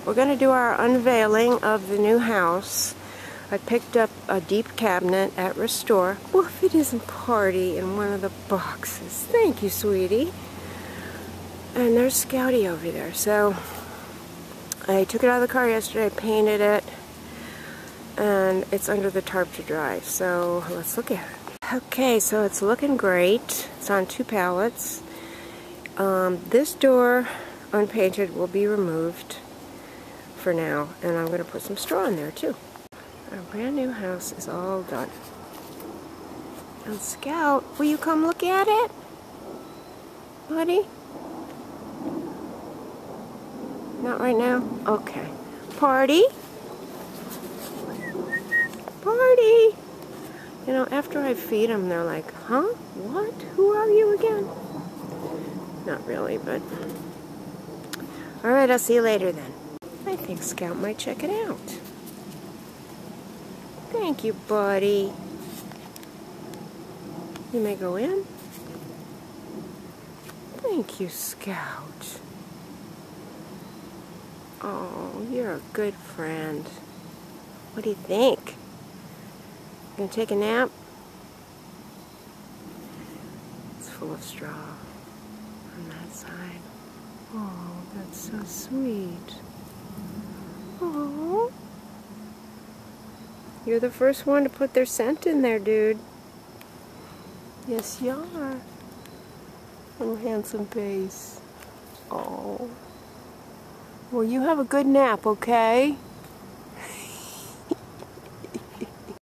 We're going to do our unveiling of the new house. I picked up a deep cabinet at Restore. Well, if it isn't Party in one of the boxes. Thank you, sweetie. And there's Scouty over there. So I took it out of the car yesterday, painted it, and it's under the tarp to dry. So let's look at it. Okay, so it's looking great. It's on 2 pallets. This door, unpainted, will be removed for now, and I'm going to put some straw in there too. Our brand new house is all done. And Scout, will you come look at it? Buddy? Not right now? Okay. Party? Party! You know, after I feed them, they're like, huh? What? Who are you again? Not really, but... Alright, I'll see you later then. I think Scout might check it out. Thank you, buddy. You may go in. Thank you, Scout. Oh, you're a good friend. What do you think? Gonna take a nap? It's full of straw on that side. Oh, that's so sweet. Oh, you're the first one to put their scent in there, dude. Yes, you are. Little handsome face. Oh. Well, you have a good nap, okay?